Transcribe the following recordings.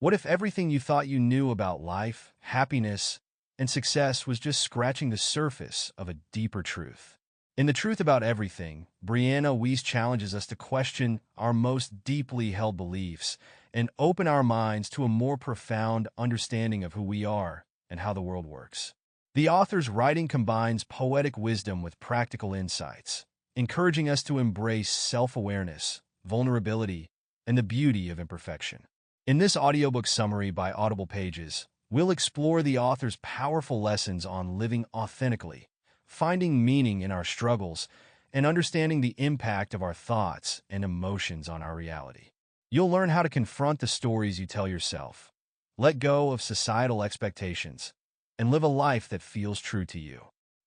What if everything you thought you knew about life, happiness, and success was just scratching the surface of a deeper truth? In The Truth About Everything, Brianna Wiest challenges us to question our most deeply held beliefs and open our minds to a more profound understanding of who we are and how the world works. The author's writing combines poetic wisdom with practical insights, encouraging us to embrace self-awareness, vulnerability, and the beauty of imperfection. In this audiobook summary by AudiblePages, we'll explore the author's powerful lessons on living authentically, finding meaning in our struggles, and understanding the impact of our thoughts and emotions on our reality. You'll learn how to confront the stories you tell yourself, let go of societal expectations, and live a life that feels true to you.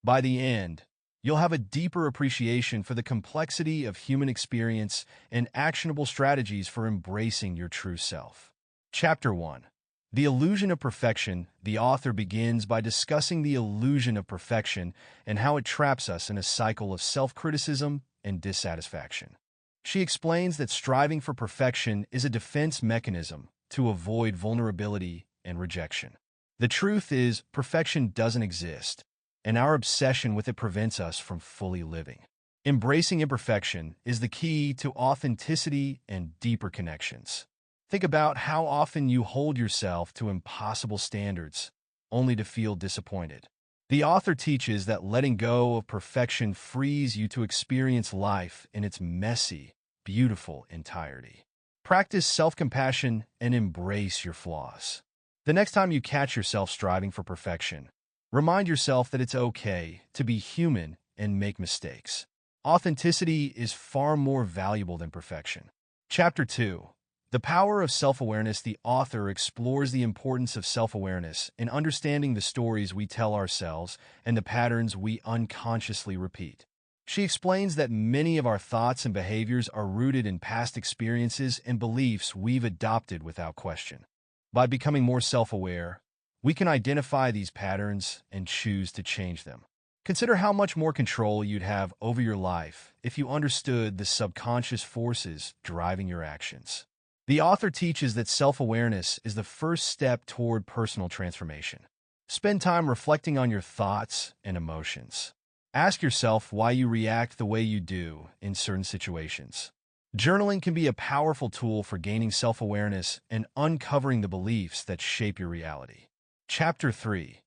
By the end, you'll have a deeper appreciation for the complexity of human experience and actionable strategies for embracing your true self. Chapter 1. The Illusion of Perfection. The author begins by discussing the illusion of perfection and how it traps us in a cycle of self-criticism and dissatisfaction. She explains that striving for perfection is a defense mechanism to avoid vulnerability and rejection. The truth is, perfection doesn't exist, and our obsession with it prevents us from fully living. Embracing imperfection is the key to authenticity and deeper connections. Think about how often you hold yourself to impossible standards, only to feel disappointed. The author teaches that letting go of perfection frees you to experience life in its messy, beautiful entirety. Practice self-compassion and embrace your flaws. The next time you catch yourself striving for perfection, remind yourself that it's okay to be human and make mistakes. Authenticity is far more valuable than perfection. Chapter 2. The Power of Self-Awareness. The author explores the importance of self-awareness in understanding the stories we tell ourselves and the patterns we unconsciously repeat. She explains that many of our thoughts and behaviors are rooted in past experiences and beliefs we've adopted without question. By becoming more self-aware, we can identify these patterns and choose to change them. Consider how much more control you'd have over your life if you understood the subconscious forces driving your actions. The author teaches that self-awareness is the first step toward personal transformation. Spend time reflecting on your thoughts and emotions. Ask yourself why you react the way you do in certain situations. Journaling can be a powerful tool for gaining self-awareness and uncovering the beliefs that shape your reality. Chapter 3.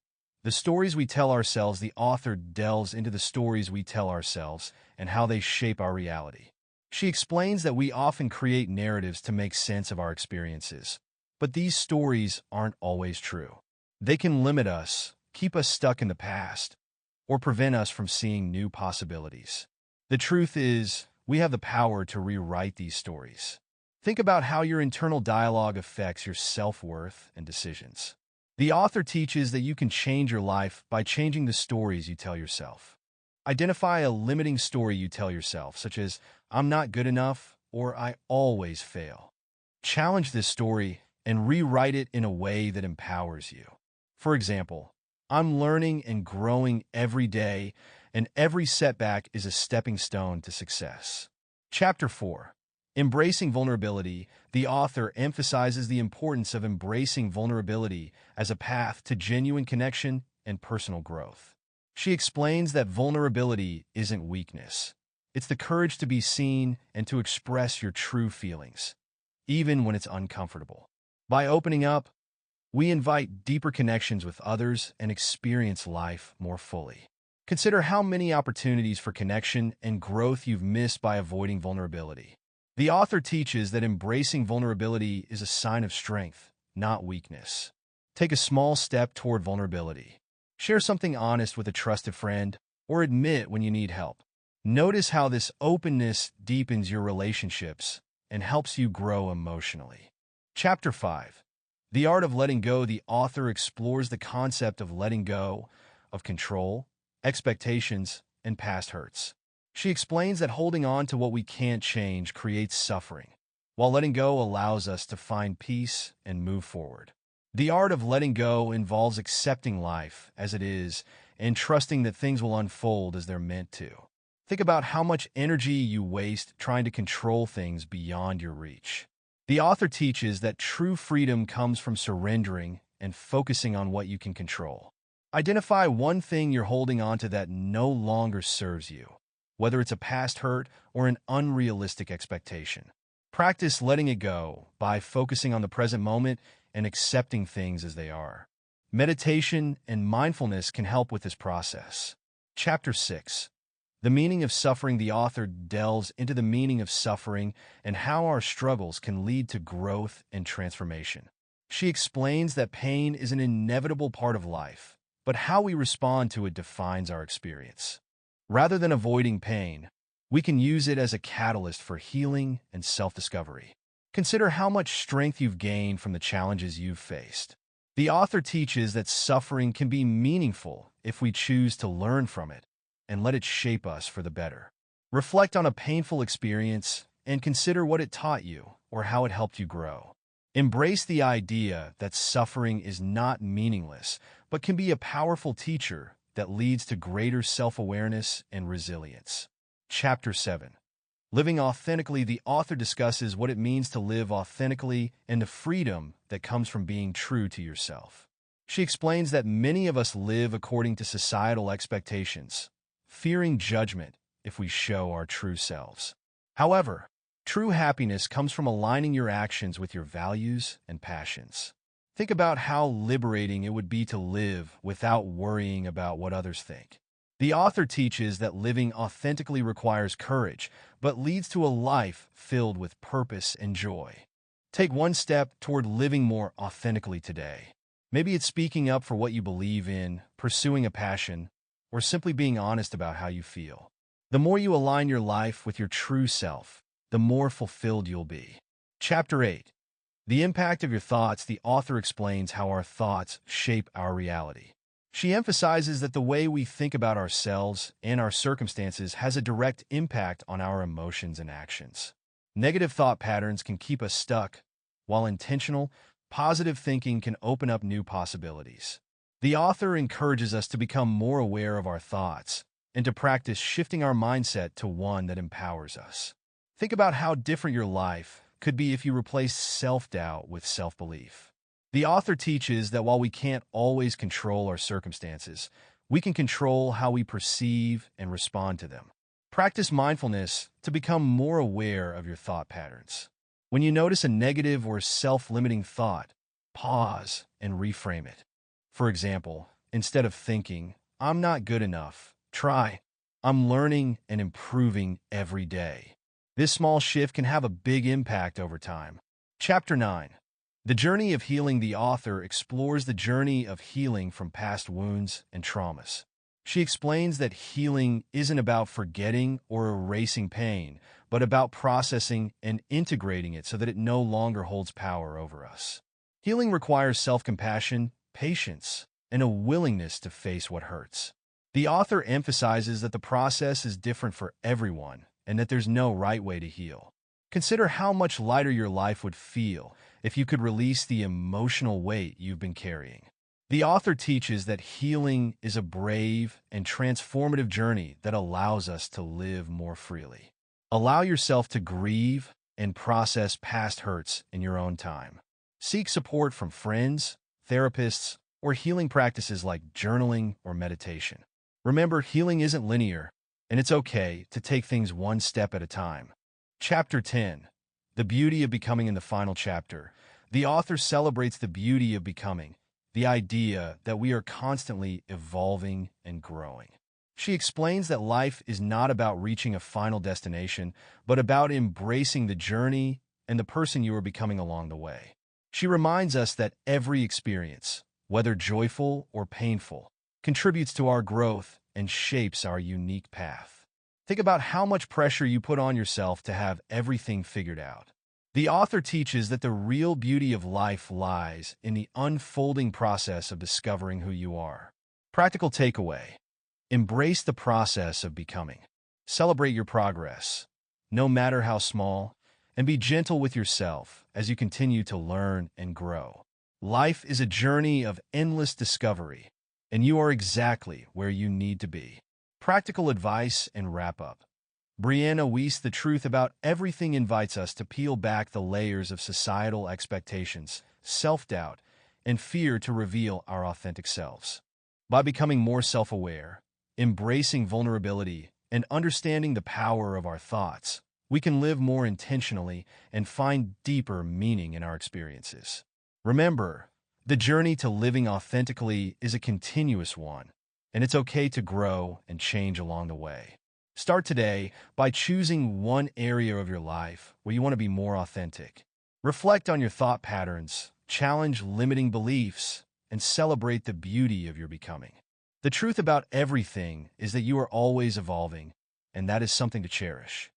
The Stories We Tell Ourselves. The author delves into the stories we tell ourselves and how they shape our reality. She explains that we often create narratives to make sense of our experiences, but these stories aren't always true. They can limit us, keep us stuck in the past, or prevent us from seeing new possibilities. The truth is, we have the power to rewrite these stories. Think about how your internal dialogue affects your self-worth and decisions. The author teaches that you can change your life by changing the stories you tell yourself. Identify a limiting story you tell yourself, such as, "I'm not good enough," or "I always fail." Challenge this story and rewrite it in a way that empowers you. For example, "I'm learning and growing every day, and every setback is a stepping stone to success." Chapter 4. Embracing Vulnerability. The author emphasizes the importance of embracing vulnerability as a path to genuine connection and personal growth. She explains that vulnerability isn't weakness. It's the courage to be seen and to express your true feelings, even when it's uncomfortable. By opening up, we invite deeper connections with others and experience life more fully. Consider how many opportunities for connection and growth you've missed by avoiding vulnerability. The author teaches that embracing vulnerability is a sign of strength, not weakness. Take a small step toward vulnerability. Share something honest with a trusted friend, or admit when you need help. Notice how this openness deepens your relationships and helps you grow emotionally. Chapter 5. The Art of Letting Go. The author explores the concept of letting go of control, expectations, and past hurts. She explains that holding on to what we can't change creates suffering, while letting go allows us to find peace and move forward. The art of letting go involves accepting life as it is and trusting that things will unfold as they're meant to. Think about how much energy you waste trying to control things beyond your reach. The author teaches that true freedom comes from surrendering and focusing on what you can control. Identify one thing you're holding on to that no longer serves you, whether it's a past hurt or an unrealistic expectation. Practice letting it go by focusing on the present moment and accepting things as they are. Meditation and mindfulness can help with this process. Chapter 6. The meaning of suffering. The author delves into the meaning of suffering and how our struggles can lead to growth and transformation. She explains that pain is an inevitable part of life, but how we respond to it defines our experience. Rather than avoiding pain, we can use it as a catalyst for healing and self-discovery. Consider how much strength you've gained from the challenges you've faced. The author teaches that suffering can be meaningful if we choose to learn from it and let it shape us for the better. Reflect on a painful experience and consider what it taught you or how it helped you grow. Embrace the idea that suffering is not meaningless, but can be a powerful teacher that leads to greater self-awareness and resilience. Chapter 7. Living authentically. The author discusses what it means to live authentically and the freedom that comes from being true to yourself. She explains that many of us live according to societal expectations, fearing judgment if we show our true selves. However, true happiness comes from aligning your actions with your values and passions. Think about how liberating it would be to live without worrying about what others think. The author teaches that living authentically requires courage, but leads to a life filled with purpose and joy. Take one step toward living more authentically today. Maybe it's speaking up for what you believe in, pursuing a passion, or simply being honest about how you feel. The more you align your life with your true self, the more fulfilled you'll be. Chapter 8. The impact of your thoughts. The author explains how our thoughts shape our reality. She emphasizes that the way we think about ourselves and our circumstances has a direct impact on our emotions and actions. Negative thought patterns can keep us stuck, while intentional, positive thinking can open up new possibilities. The author encourages us to become more aware of our thoughts and to practice shifting our mindset to one that empowers us. Think about how different your life could be if you replaced self-doubt with self-belief. The author teaches that while we can't always control our circumstances, we can control how we perceive and respond to them. Practice mindfulness to become more aware of your thought patterns. When you notice a negative or self-limiting thought, pause and reframe it. For example, instead of thinking, "I'm not good enough," try, "I'm learning and improving every day." This small shift can have a big impact over time. Chapter 9. The journey of healing. The author explores the journey of healing from past wounds and traumas. She explains that healing isn't about forgetting or erasing pain, but about processing and integrating it so that it no longer holds power over us. Healing requires self-compassion, patience, and a willingness to face what hurts. The author emphasizes that the process is different for everyone and that there's no right way to heal. Consider how much lighter your life would feel if you could release the emotional weight you've been carrying. The author teaches that healing is a brave and transformative journey that allows us to live more freely. Allow yourself to grieve and process past hurts in your own time. Seek support from friends, therapists, or healing practices like journaling or meditation. Remember, healing isn't linear, and it's okay to take things one step at a time. Chapter 10. The beauty of becoming. In the final chapter, the author celebrates the beauty of becoming, the idea that we are constantly evolving and growing. She explains that life is not about reaching a final destination, but about embracing the journey and the person you are becoming along the way. She reminds us that every experience, whether joyful or painful, contributes to our growth and shapes our unique path. Think about how much pressure you put on yourself to have everything figured out. The author teaches that the real beauty of life lies in the unfolding process of discovering who you are. Practical takeaway: embrace the process of becoming. Celebrate your progress, no matter how small, and be gentle with yourself as you continue to learn and grow. Life is a journey of endless discovery, and you are exactly where you need to be. Practical advice and wrap-up. Brianna Wiest, The Truth About Everything invites us to peel back the layers of societal expectations, self-doubt, and fear to reveal our authentic selves. By becoming more self-aware, embracing vulnerability, and understanding the power of our thoughts, we can live more intentionally and find deeper meaning in our experiences. Remember, the journey to living authentically is a continuous one, and it's okay to grow and change along the way. Start today by choosing one area of your life where you want to be more authentic. Reflect on your thought patterns, challenge limiting beliefs, and celebrate the beauty of your becoming. The truth about everything is that you are always evolving, and that is something to cherish.